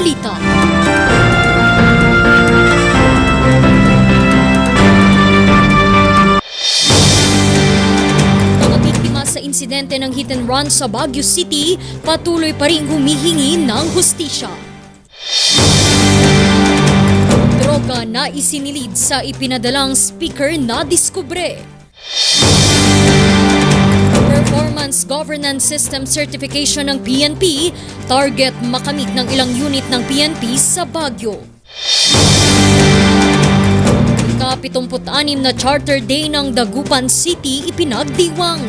balita. Mga biktima sa insidente ng hit and run sa Baguio City patuloy pa ring humihingi ng hustisya. Droga na isinilid sa ipinadalang speaker na diskubre. Performance Governance System Certification ng PNP, target makamit ng ilang unit ng PNP sa Baguio. Ika-76 na Charter Day ng Dagupan City ipinagdiwang.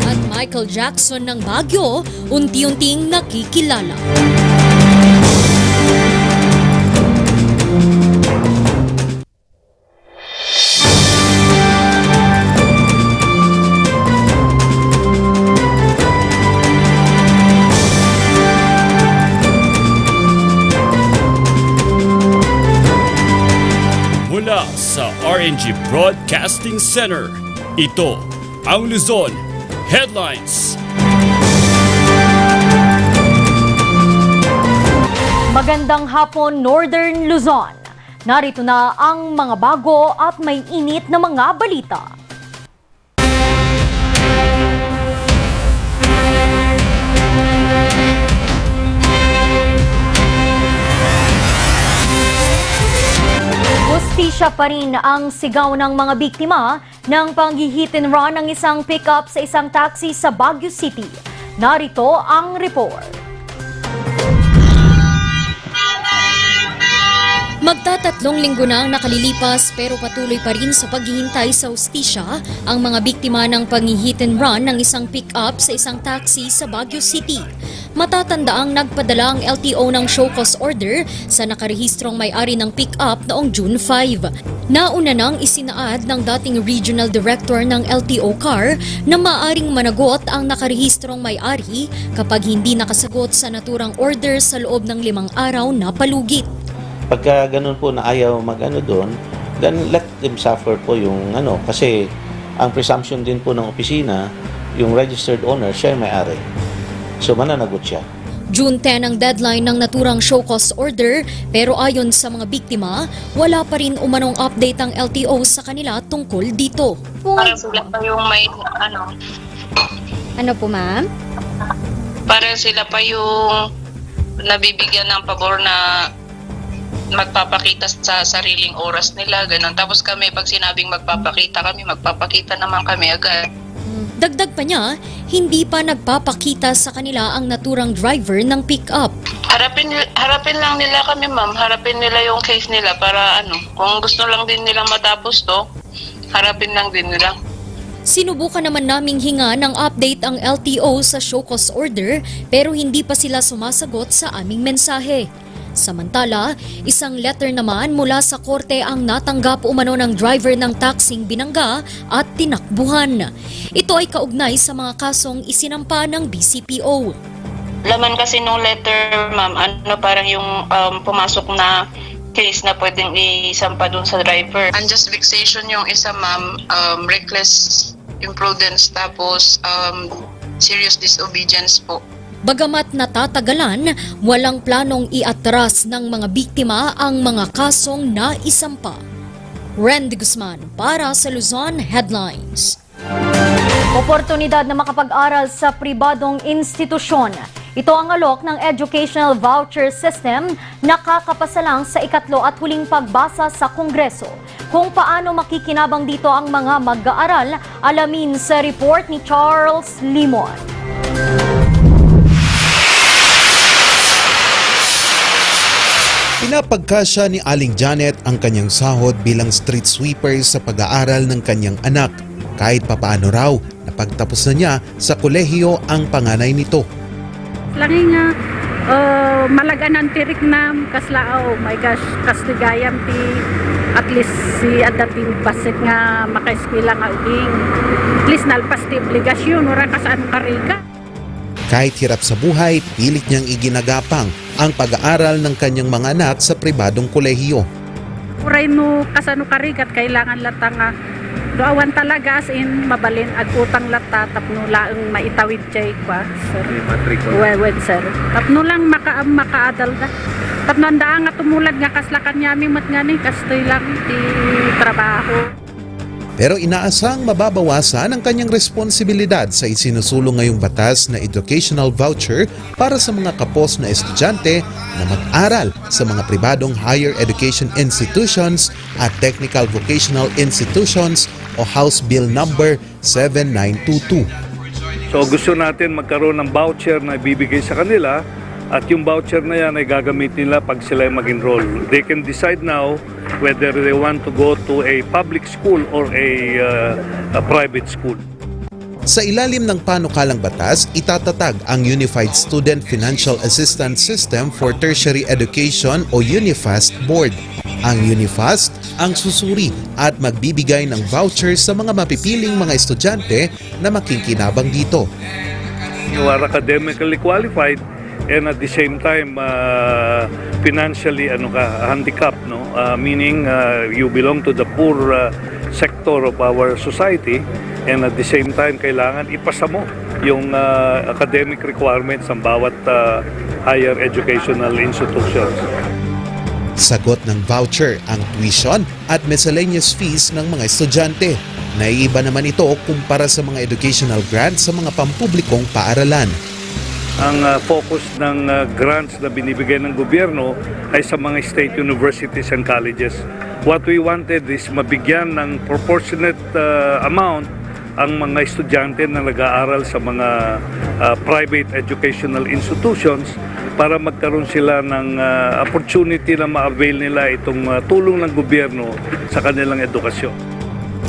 At Michael Jackson ng Baguio, unti-unting nakikilala. Mula sa RNG Broadcasting Center, ito ang Luzon Headlines. Magandang hapon, Northern Luzon. Narito na ang mga bago at may init na mga balita. Hustisya pa rin ang sigaw ng mga biktima ng panghihit and run ng isang pickup sa isang taxi sa Baguio City. Narito ang report. Magtatatlong linggo na ang nakalilipas pero patuloy pa rin sa paghihintay sa hustisya ang mga biktima ng panghihit and run ng isang pick-up sa isang taxi sa Baguio City. Matatanda ang nagpadala ang LTO ng show cause order sa nakarehistrong may-ari ng pick-up noong June 5. Nauna nang isinaad ng dating regional director ng LTO car na maaring managot ang nakarehistrong may-ari kapag hindi nakasagot sa naturang order sa loob ng 5 araw na palugit. Pagka ganun po na ayaw mag-ano doon, then let them suffer po yung kasi ang presumption din po ng opisina, yung registered owner, siya yung may-ari. So mananagot siya. June 10 ang deadline ng naturang show cause order pero ayon sa mga biktima, wala pa rin umanong update ang LTO sa kanila tungkol dito. Parang sila pa yung may Ano po, ma'am? parang sila pa yung nabibigyan ng pabor na magpapakita sa sariling oras nila, ganun. Tapos kami, pag sinabing magpapakita kami, magpapakita naman kami agad. Dagdag pa niya, hindi pa nagpapakita sa kanila ang naturang driver ng pick-up. Harapin lang nila kami, ma'am. Harapin nila yung case nila para kung gusto lang din nilang matapos to, harapin lang din nila. Sinubukan naman naming hinga ng update ang LTO sa show cause order pero hindi pa sila sumasagot sa aming mensahe. Samantala, isang letter naman mula sa korte ang natanggap umano ng driver ng taxing binangga at tinakbuhan. Ito ay kaugnay sa mga kasong isinampa ng BCPO. Laman kasi nung letter, ma'am, parang yung pumasok na case na pwedeng isampa dun sa driver. Unjust vexation yung isa, ma'am, reckless imprudence, tapos serious disobedience po. Bagamat natatagalan, walang planong iatras ng mga biktima ang mga kasong naisampa. Randy Guzman para sa Luzon Headlines. Oportunidad na makapag-aral sa pribadong institusyon. Ito ang alok ng Educational Voucher System na kakapasa lang sa ikatlo at huling pagbasa sa Kongreso. Kung paano makikinabang dito ang mga mag-aaral, alamin sa report ni Charles Limon. Pinapagkasya ni Aling Janet ang kanyang sahod bilang street sweeper sa pag-aaral ng kanyang anak. Kahit papaano raw, napagtapos na niya sa kolehiyo ang panganay nito. Lagi nga, malaganan tirik na kaslao, my gosh, kastigayam ti at least si adating basit nga makaeskwela nga uding. At least nalpas ti obligasyon, ora kasaan karika. Kahit hirap sa buhay, pilit niyang iginagapang ang pag-aaral ng kanyang mga anak sa pribadong kolehiyo. Uray no kasano karigat, kailangan lata nga Doawan talaga as in mabalin ag utang lata tapno laeng maitawid jay kwa sir. Wed sir. Tapno lang makaadal da. Tapno anda nga tumulad nga kaslakan nyami mat ngani kastoy lang di trabaho. Pero inaasang mababawasan ang kanyang responsibilidad sa isinusulong ngayong batas na educational voucher para sa mga kapos na estudyante na mag-aral sa mga pribadong higher education institutions at technical vocational institutions o House Bill number 7922. So gusto natin magkaroon ng voucher na ibibigay sa kanila at yung voucher na yan ay gagamit nila pag sila mag-enroll. They can decide now whether they want to go to a public school or a private school. Sa ilalim ng panukalang batas, itatatag ang Unified Student Financial Assistance System for Tertiary Education o UNIFAST Board. Ang UNIFAST ang susuri at magbibigay ng voucher sa mga mapipiling mga estudyante na makikinabang dito. You are academically qualified and at the same time financially handicapped, no? Meaning you belong to the poor sector of our society, and at the same time kailangan ipasa mo yung academic requirements ng bawat higher educational institutions. Sagot ng voucher ang tuition at miscellaneous fees ng mga estudyante. Naiiba naman ito kumpara sa mga educational grants sa mga pampublikong paaralan. Ang focus ng grants na binibigay ng gobyerno ay sa mga state universities and colleges. What we wanted is mabigyan ng proportionate amount ang mga estudyante na nag-aaral sa mga private educational institutions para magkaroon sila ng opportunity na ma-avail nila itong tulong ng gobyerno sa kanilang edukasyon.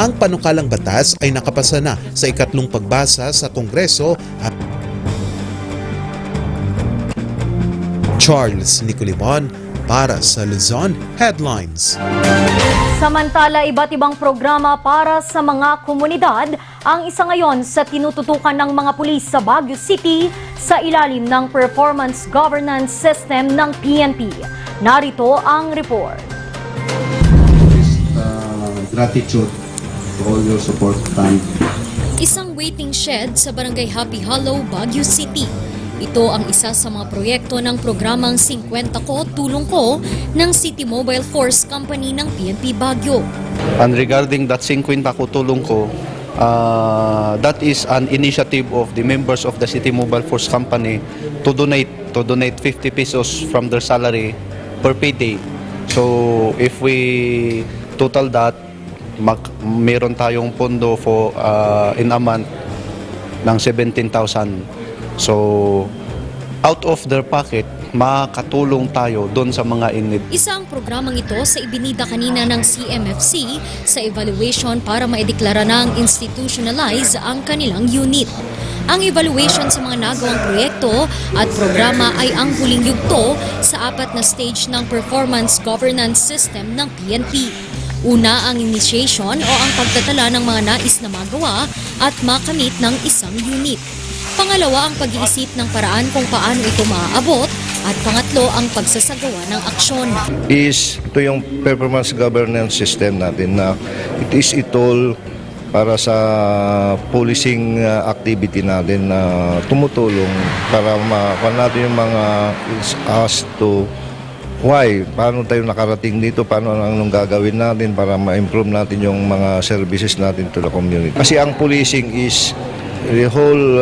Ang panukalang batas ay nakapasa na sa ikatlong pagbasa sa Kongreso at Charles Nicolimon para sa Luzon Headlines. Samantala, iba't ibang programa para sa mga komunidad ang isa ngayon sa tinututukan ng mga pulis sa Baguio City sa ilalim ng Performance Governance System ng PNP. Narito ang report. Gratitude for all your support. Thank you. Isang waiting shed sa Barangay Happy Hollow, Baguio City. Ito ang isa sa mga proyekto ng programang 50 Ko, Tulong Ko ng City Mobile Force Company ng PNP Baguio. And regarding that 50 Ko, Tulong Ko, that is an initiative of the members of the City Mobile Force Company to donate 50 pesos from their salary per payday. So if we total that, meron tayong pondo for in a month ng 17,000. So, out of their pocket, makakatulong tayo doon sa mga in-need. Isa ang programang ito sa ibinida kanina ng CMFC sa evaluation para maideklara ng institutionalize ang kanilang unit. Ang evaluation sa mga nagawang proyekto at programa ay ang huling yugto sa 4 na stage ng performance governance system ng PNP. Una ang initiation o ang pagtatala ng mga nais na magawa at makamit ng isang unit. Pangalawa ang pag-iisip ng paraan kung paano ito maaabot at pangatlo ang pagsasagawa ng aksyon. Ito yung performance governance system natin na it is itol para sa policing activity natin na tumutulong para makuha natin yung mga as to why, paano tayo nakarating dito, paano anong gagawin natin para ma-improve natin yung mga services natin to the community. Kasi ang policing is the whole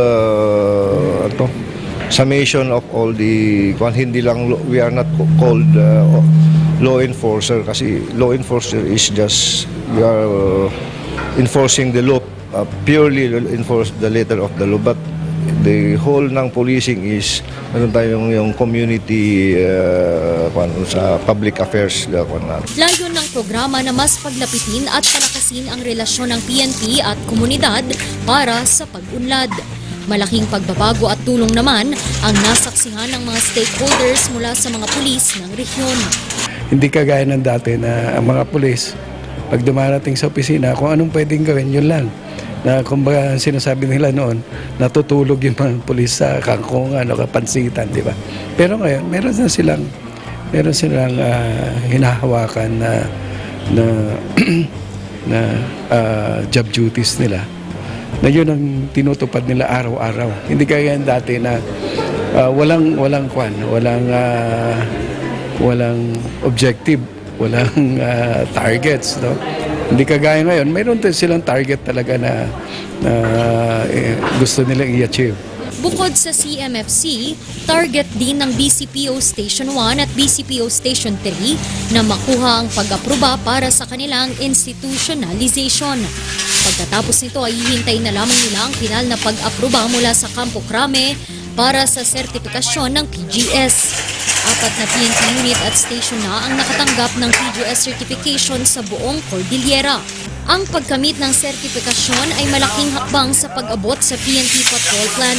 summation of all the hindi lang we are not called law enforcer kasi law enforcer is just we are enforcing the law, purely enforce the letter of the law, but the whole ng policing is meron tayong yung community sa public affairs. Layon ng programa na mas paglapitin at palakasin ang relasyon ng PNP at komunidad para sa pag-unlad. Malaking pagbabago at tulong naman ang nasaksihan ng mga stakeholders mula sa mga pulis ng rehiyon. Hindi kagaya ng dati na ang mga pulis, pag dumarating sa opisina, kung anong pwedeng gawin, yun lang. Na kumbaga sinasabi nila noon, natutulog yung mga pulis sa kangkungan o kapansitan, di ba? Pero ngayon, meron silang hinahawakan na na job duties nila, na yun ang tinutupad nila araw-araw. Hindi kaya dati na walang objective, walang targets, no? Hindi kagaya ngayon, mayroon silang target talaga na gusto nilang i-achieve. Bukod sa CMFC, target din ng BCPO Station 1 at BCPO Station 3 na makuha ang pag-aproba para sa kanilang institutionalization. Pagkatapos nito ay hihintay na lamang nila ang pinal na pag-aproba mula sa Campo Crame para sa sertifikasyon ng PGS. 4 na PNP unit at station na ang nakatanggap ng PGS certification sa buong Cordillera. Ang pagkamit ng sertifikasyon ay malaking hakbang sa pag-abot sa PNP Patrol Plan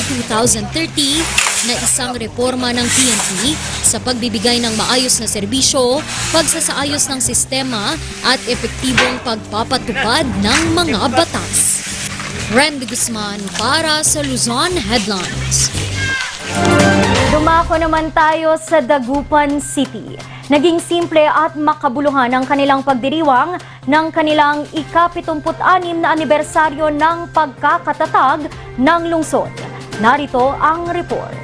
2030 na isang reforma ng PNP sa pagbibigay ng maayos na serbisyo, pagsasaayos ng sistema at epektibong pagpapatupad ng mga batas. Randy Guzman para sa Luzon Headlines. Dumako naman tayo sa Dagupan City. Naging simple at makabuluhan ang kanilang pagdiriwang ng kanilang ika-76 na anibersaryo ng pagkakatatag ng lungsod. Narito ang report.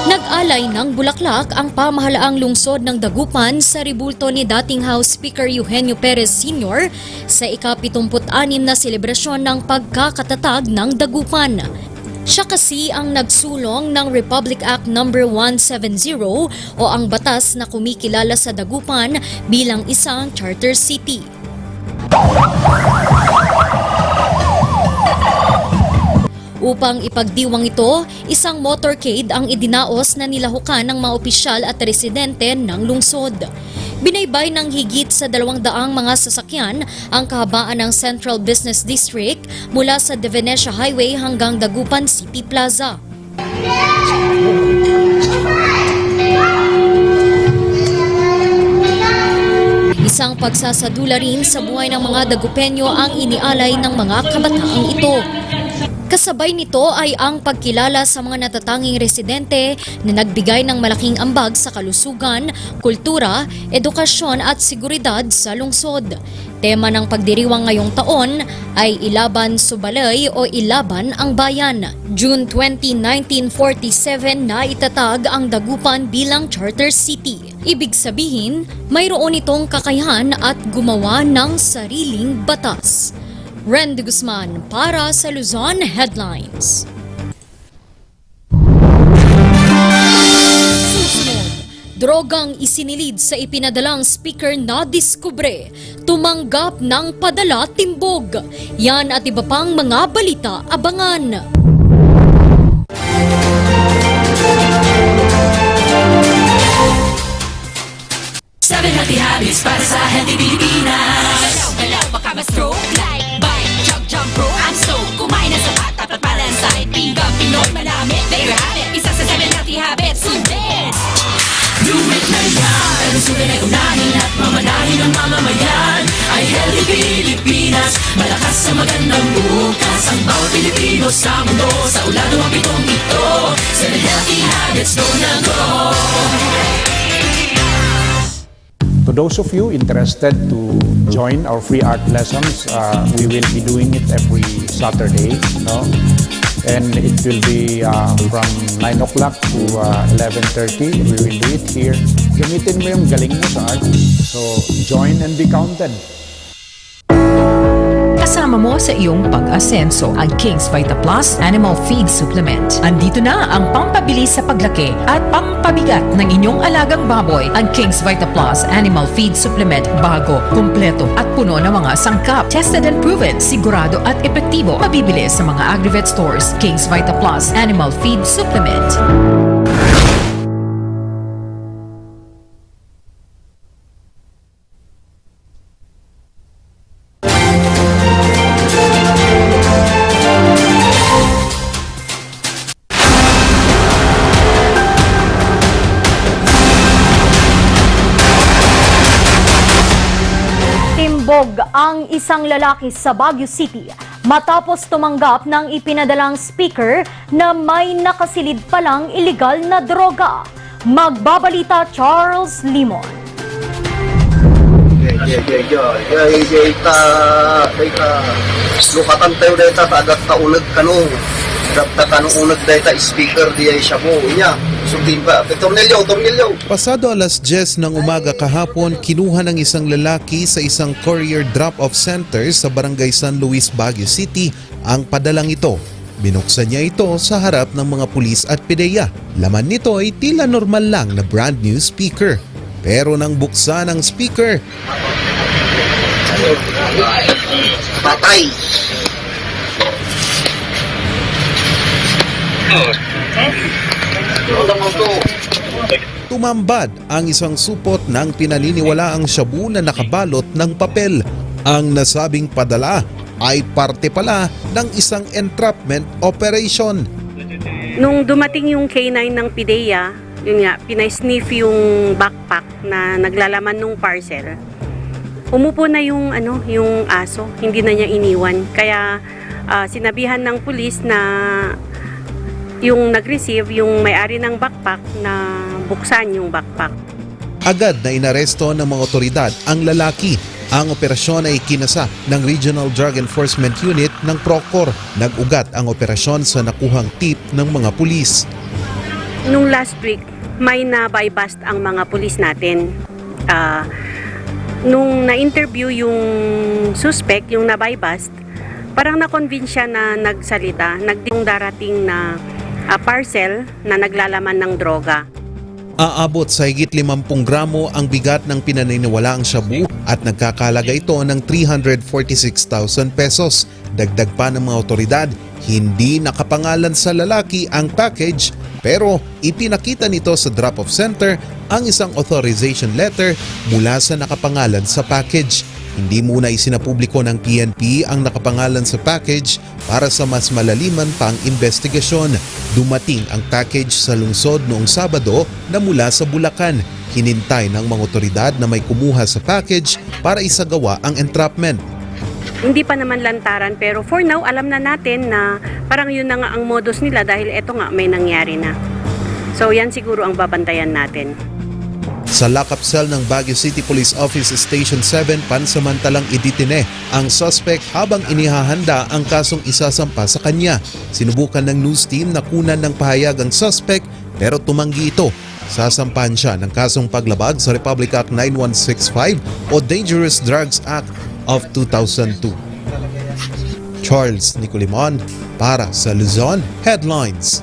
Nag-alay ng bulaklak ang pamahalaang lungsod ng Dagupan sa ribulto ni dating House Speaker Eugenio Perez Sr. sa ika-76 na selebrasyon ng pagkakatatag ng Dagupan. Siya kasi ang nagsulong ng Republic Act No. 170 o ang batas na kumikilala sa Dagupan bilang isang charter city. Upang ipagdiwang ito, isang motorcade ang idinaos na nilahukan ng mga opisyal at residente ng lungsod. Binaybay ng higit sa 200 mga sasakyan ang kahabaan ng Central Business District mula sa De Venecia Highway hanggang Dagupan City Plaza. Isang pagsasadula rin sa buhay ng mga Dagupenyo ang inialay ng mga kabataang ito. Kasabay nito ay ang pagkilala sa mga natatanging residente na nagbigay ng malaking ambag sa kalusugan, kultura, edukasyon at seguridad sa lungsod. Tema ng pagdiriwang ngayong taon ay Ilaban Subalay o Ilaban ang Bayan. June 20, 1947 na itatag ang Dagupan bilang charter city. Ibig sabihin, mayroon itong kakayahan at gumawa ng sariling batas. Randy Guzman para sa Luzon Headlines. Susunod, drogang isinilid sa ipinadalang speaker na diskubre, tumanggap ng padala timbog. Yan at iba pang mga balita, abangan. Seven healthy habits para sa healthy Pilipinas. Galaw, baka ma-stroke like jump bro, I'm so kumain na sapat, dapat balance side Pinggang Pinoy, manamit, there you have it. Isa sa 7 healthy habits, sundin. Do it na yan, kalusugan ay unahin at mamanahin ng mamamayan. Ay healthy Pilipinas, malakas sa magandang bukas. Ang bawat Pilipino sa mundo, sa ulado ang pitong ito. 7 healthy habits, go na go. To those of you interested to join our free art lessons, we will be doing it every Saturday, no? And it will be from 9 o'clock to 11:30. We will do it here. Gamitin mo yung galing mo sa art. So join and be counted. Kasama mo sa iyong pag-asenso ang King's Vita Plus Animal Feed Supplement. Andito na ang pampabilis sa paglaki at pampabigat ng inyong alagang baboy. Ang King's Vita Plus Animal Feed Supplement, bago, kumpleto at puno ng mga sangkap. Tested and proven, sigurado at epektibo. Mabibili sa mga Agrivet stores. King's Vita Plus Animal Feed Supplement. Timbog ang isang lalaki sa Baguio City matapos tumanggap ng ipinadalang speaker na may nakasilid palang iligal na droga. Magbabalita Charles Limon. Lukatan tayo data tagat taunag kanong dapta kanong unag data speaker diya siya mo niya sundin pa tornilyo. Pasado alas 10 ng umaga kahapon, kinuha ng isang lalaki sa isang courier drop-off center sa Barangay San Luis, Baguio City ang padalang ito. Binuksan niya ito sa harap ng mga pulis at PDEA. Laman nito ay tila normal lang na brand new speaker. Pero nang buksan ang speaker, patay. tumambad ang isang supot ng pinaniniwalaang shabu na nakabalot ng papel. Ang nasabing padala ay parte pala ng isang entrapment operation. Nung dumating yung K9 ng PDEA, yun nga, pinay-sniff yung backpack na naglalaman ng parcel. Umupo na yung aso, hindi na niya iniwan. Kaya sinabihan ng pulis na yung nag-receive, yung may-ari ng backpack na buksan yung backpack. Agad na inaresto ng mga otoridad ang lalaki. Ang operasyon ay kinasa ng Regional Drug Enforcement Unit ng Procor. Nag-ugat ang operasyon sa nakuhang tip ng mga pulis. Nung last week, may na-bypass ang mga pulis natin. Nung na-interview yung suspect, yung na-bypass, parang na-convince siya na nagsalita. Nagding darating na parcel na naglalaman ng droga. Aabot sa higit 50 gramo ang bigat ng pinaniniwalaang shabu at nagkakalaga ito ng 346,000 pesos. Dagdag pa ng mga otoridad, hindi nakapangalan sa lalaki ang package pero ipinakita nito sa drop-off center ang isang authorization letter mula sa nakapangalan sa package. Hindi muna isinapubliko ng PNP ang nakapangalan sa package para sa mas malaliman pang investigasyon. Dumating ang package sa lungsod noong Sabado na mula sa Bulacan. Hinintay ng mga otoridad na may kumuha sa package para isagawa ang entrapment. Hindi pa naman lantaran pero for now alam na natin na parang yun na nga ang modus nila dahil eto nga may nangyari na. So yan siguro ang babantayan natin. Sa lock-up cell ng Baguio City Police Office Station 7, pansamantalang iditine ang suspect habang inihahanda ang kasong isasampa sa kanya. Sinubukan ng news team na kunan ng pahayag ang suspect pero tumanggi ito. Sasampahan siya ng kasong paglabag sa Republic Act 9165 o Dangerous Drugs Act of 2002. Charles Nicolimon para sa Luzon Headlines.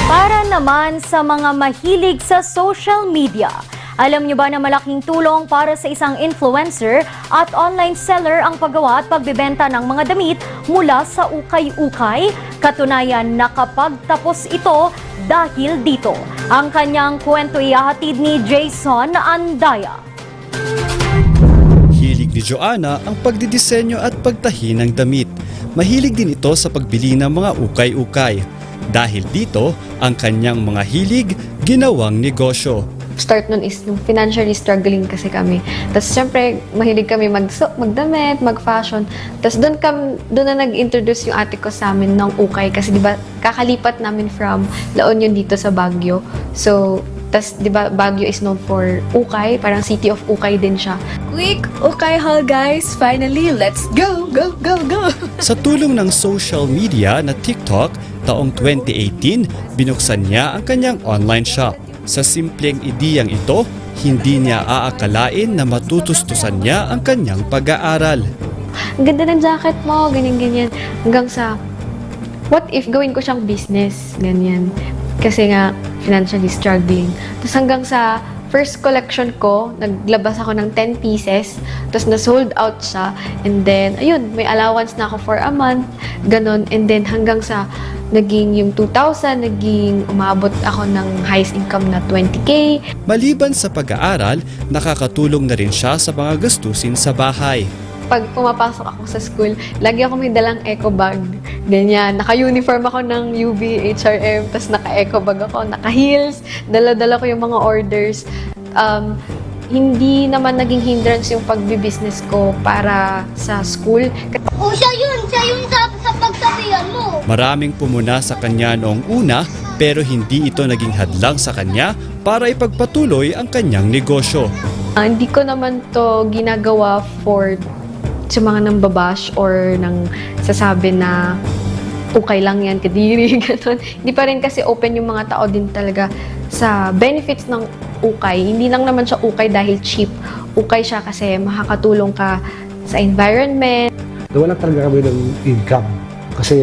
Para naman sa mga mahilig sa social media, alam niyo ba na malaking tulong para sa isang influencer at online seller ang paggawa at pagbebenta ng mga damit mula sa ukay-ukay? Katunayan, nakapagtapos ito dahil dito. Ang kanyang kwento ihahatid ni Jason Andaya. Hilig ni Joanna ang pagdidisenyo at pagtahi ng damit. Mahilig din ito sa pagbili ng mga ukay-ukay. Dahil dito, ang kanyang mga hilig ginawang negosyo. Start nun is yung financially struggling kasi kami. Tapos syempre, mahilig kami magdamit, mag-fashion. Tapos doon na nag-introduce yung ate ko sa amin ng ukay. Kasi diba, kakalipat namin from La Union dito sa Baguio. So, tas diba, Baguio is known for ukay. Parang city of ukay din siya. Quick ukay haul guys! Finally, let's go! Go, go, go! Sa tulong ng social media na TikTok, taong 2018, binuksan niya ang kanyang online shop. Sa simpleng ideyang ito, hindi niya aakalain na matutustusan niya ang kanyang pag-aaral. Ang ganda ng jacket mo, ganyan-ganyan. Hanggang sa, what if gawin ko siyang business? Ganyan. Kasi nga, financially struggling. Tapos hanggang sa first collection ko, naglabas ako ng 10 pieces. Tapos na-sold out siya. And then, ayun, may allowance na ako for a month. Ganon. And then hanggang sa naging yung 2,000, naging umabot ako ng highest income na 20K. Maliban sa pag-aaral, nakakatulong na rin siya sa mga gastusin sa bahay. Pag pumapasok ako sa school, lagi ako may dalang eco bag. Ganyan. Naka-uniform ako ng UB, HRM, tapos naka-eco bag ako, naka-heels, dala-dala ko yung mga orders. hindi naman naging hindrance yung pagbi-business ko para sa school. O siya yun sa pagsabihan mo. Maraming pumuna sa kanya noong una pero hindi ito naging hadlang sa kanya para ipagpatuloy ang kanyang negosyo. Hindi ko naman to ginagawa for sa mga nambabash or nang sasabi na okay lang yan, kadiri, gano'n. Hindi pa rin kasi open yung mga tao din talaga sa benefits ng ukay. Hindi lang naman siya ukay dahil cheap. Ukay siya kasi makakatulong ka sa environment. Wala talaga kami ng income kasi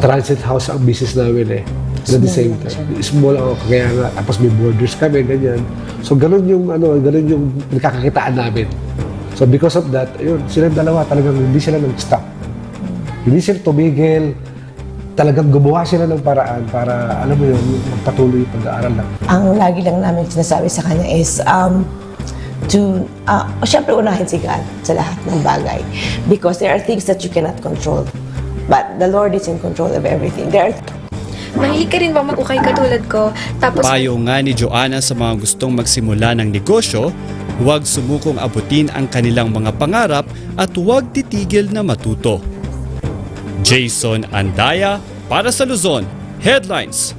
transit house ang business namin eh. At the same time, small ako, kaya nga, tapos may borders kami, ganyan. So ganun yung nakakakitaan namin. So because of that, ayun, silang dalawa talagang hindi sila nag-stop. Hindi sila tumigil, talagang gumawa sila ng paraan para, alam mo yun, magpatuloy yung pag-aaral lang. Ang lagi lang namin sinasabi sa kanya is, syempre unahin si God sa lahat ng bagay. Because there are things that you cannot control. But the Lord is in control of everything. Mahilig ka rin ba mag-ukay katulad ko? Tapos, Payo nga ni Joanna sa mga gustong magsimula ng negosyo, huwag sumukong abutin ang kanilang mga pangarap at huwag titigil na matuto. Jason Andaya para sa Luzon Headlines.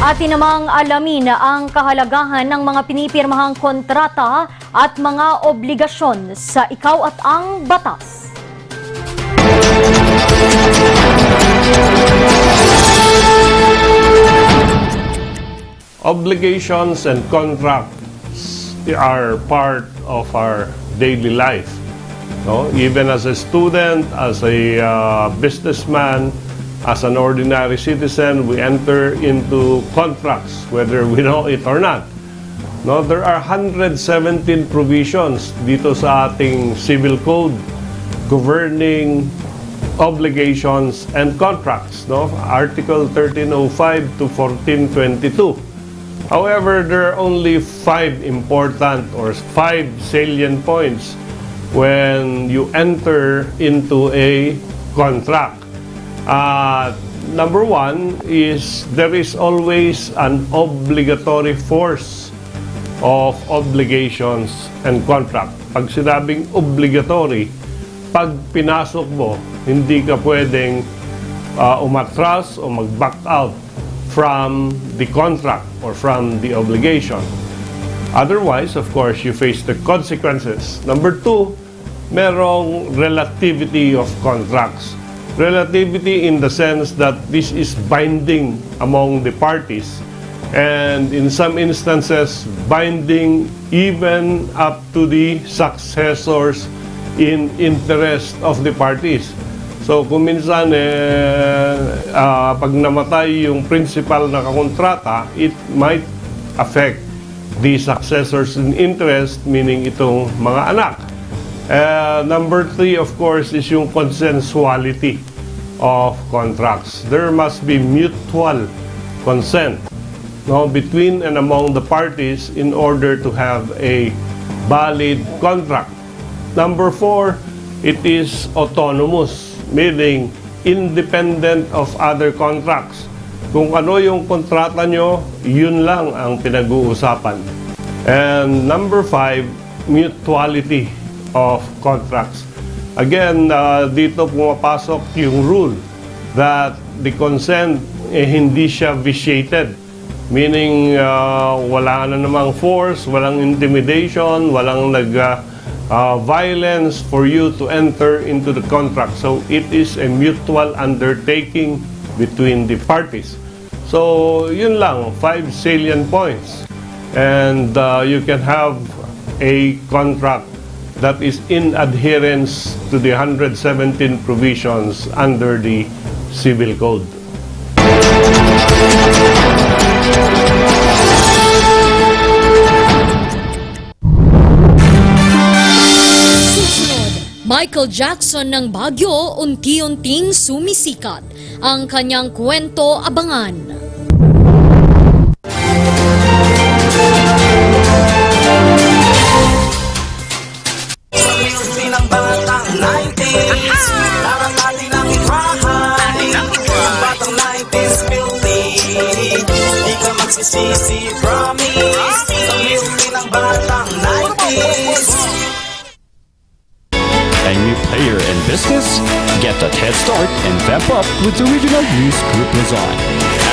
Atin namang alamin ang kahalagahan ng mga pinipirmahang kontrata at mga obligasyon sa Ikaw at ang Batas. Obligations and contracts are part of our daily life. No? Even as a student, as a businessman, as an ordinary citizen, we enter into contracts, whether we know it or not. No, there are 117 provisions dito sa ating civil code governing obligations and contracts. No? Article 1305 to 1422. However, there are only 5 important or 5 salient points when you enter into a contract. Number 1 is there is always an obligatory force of obligations and contract. Pag sinabing obligatory, pag pinasok mo, hindi ka pwedeng umatras o mag-back out from the contract or from the obligation. Otherwise, of course, you face the consequences. Number 2, merong relativity of contracts. Relativity in the sense that this is binding among the parties, and in some instances, binding even up to the successors in interest of the parties. So kung minsan pag namatay yung principal na kakontrata, it might affect the successors in interest, meaning itong mga anak. Number 3, of course, is yung consensuality of contracts. There must be mutual consent, no, between and among the parties in order to have a valid contract. Number 4, it is autonomous, meaning independent of other contracts. Kung ano yung kontrata nyo, yun lang ang pinag-uusapan. And number 5, mutuality of contracts. Again, dito pumapasok yung rule that the consent hindi siya vitiated. Meaning, wala na namang force, walang intimidation, walang violence for you to enter into the contract. So it is a mutual undertaking between the parties. So yun lang, 5 salient points. And you can have a contract that is in adherence to the 117 provisions under the Civil Code. Michael Jackson ng Baguio unti-unting sumisikat. Ang kanyang kwento abangan. Ng batang 90s, parang natin ang itrahan. Ang batang 90s filthy, di ka magsisisi, promise. that head start and vamp up with the Regional News Group Luzon.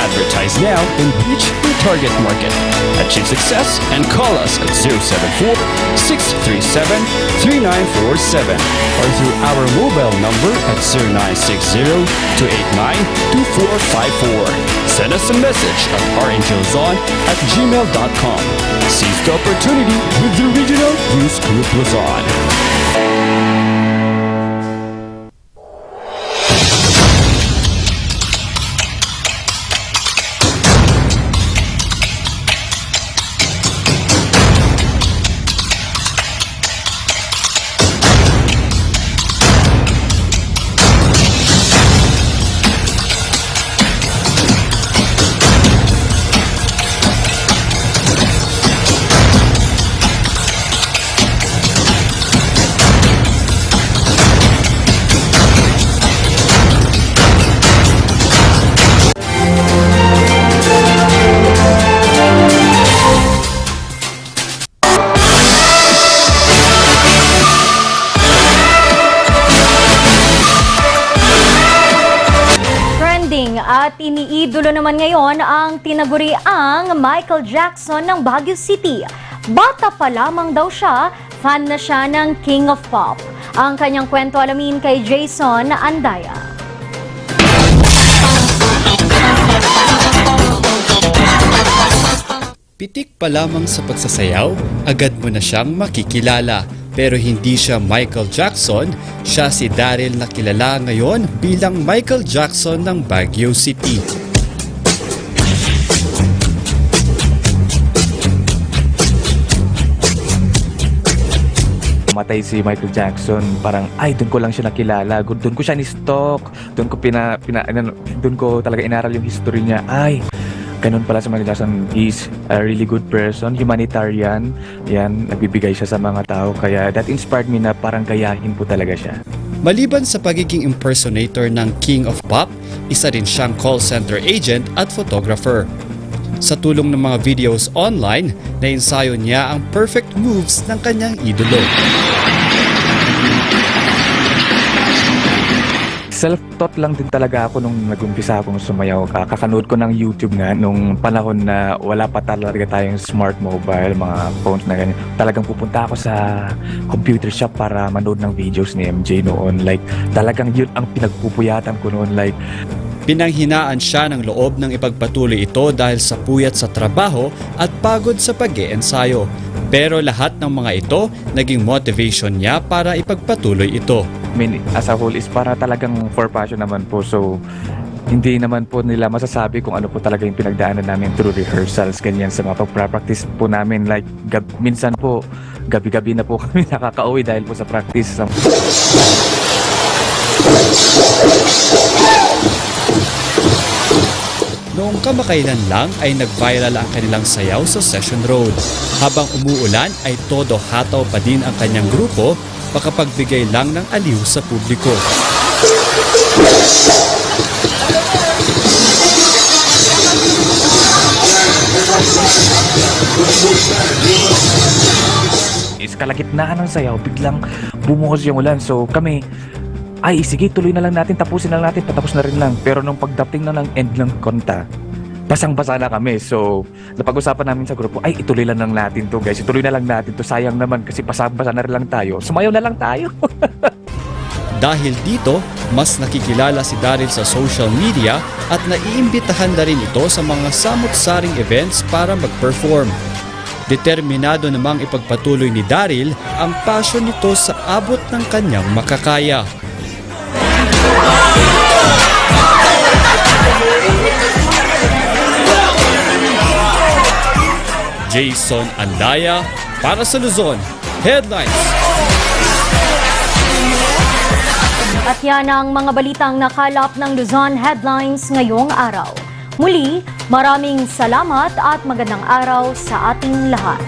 Advertise now and reach your target market. Achieve success and call us at 074-637-3947 or through our mobile number at 0960-289-2454. Send us a message at rngluzon@gmail.com. Seize the opportunity with the Regional News Group Luzon. At iniidolo naman ngayon ang tinaguriang Michael Jackson ng Baguio City. Bata pa lamang daw siya, fan na siya ng King of Pop. Ang kanyang kwento alamin kay Jason Andaya. Pitik pa lamang sa pagsasayaw, agad mo na siyang makikilala. Pero hindi siya Michael Jackson, siya si Daryl na kilala ngayon bilang Michael Jackson ng Baguio City. Matay si Michael Jackson, parang doon ko lang siya nakilala, doon ko siya ni-stalk, doon ko talaga inaral yung history niya. Ganun pala si Michael Jackson, is a really good person, humanitarian, yan, nagbibigay siya sa mga tao, kaya that inspired me na parang gayahin po talaga siya. Maliban sa pagiging impersonator ng King of Pop, isa din siyang call center agent at photographer. Sa tulong ng mga videos online, nainsayo niya ang perfect moves ng kanyang idolo. Self-taught lang din talaga ako nung nag-umpisa akong sumayaw. Kakanood ko ng YouTube nga nung panahon na wala pa talaga tayong smart mobile, mga phones na ganyan. Talagang pupunta ako sa computer shop para manood ng videos ni MJ noon. Like, talagang yun ang pinagpupuyatan ko noon. Like, pinanghinaan siya ng loob ng ipagpatuloy ito dahil sa puyat sa trabaho at pagod sa pag-iensayo. Pero lahat ng mga ito, naging motivation niya para ipagpatuloy ito. I mean, as a whole is para talagang for passion naman po. So, hindi naman po nila masasabi kung ano po talaga yung pinagdaanan namin through rehearsals, ganyan sa mga pag-practice po namin. Like, minsan po, gabi-gabi na po kami nakaka-uwi dahil po sa practice. Noong kamakailan lang ay nag-viral ang kanilang sayaw sa Session Road. Habang umuulan ay todo hataw pa din ang kanyang grupo, makapagbigay lang ng aliw sa publiko. Is kalagitnaan ng sayaw, biglang bumuhos yung ulan. So kami, sige, tuloy na lang natin, tapusin na lang natin, patapos na rin lang. Pero nung pagdating na ng end ng konta, basang-basa na kami. So, napag-usapan namin sa grupo, ituloy lang natin to guys, ituloy na lang natin to. Sayang naman kasi basang-basa na rin lang tayo. Sumayaw na lang tayo. Dahil dito, mas nakikilala si Daryl sa social media at naiimbitahan na rin ito sa mga samot-saring events para mag-perform. Determinado namang ipagpatuloy ni Daryl ang passion nito sa abot ng kanyang makakaya. Jason Andaya para sa Luzon Headlines. At yan ang mga balitang nakalap ng Luzon Headlines ngayong araw. Muli, maraming salamat at magandang araw sa ating lahat.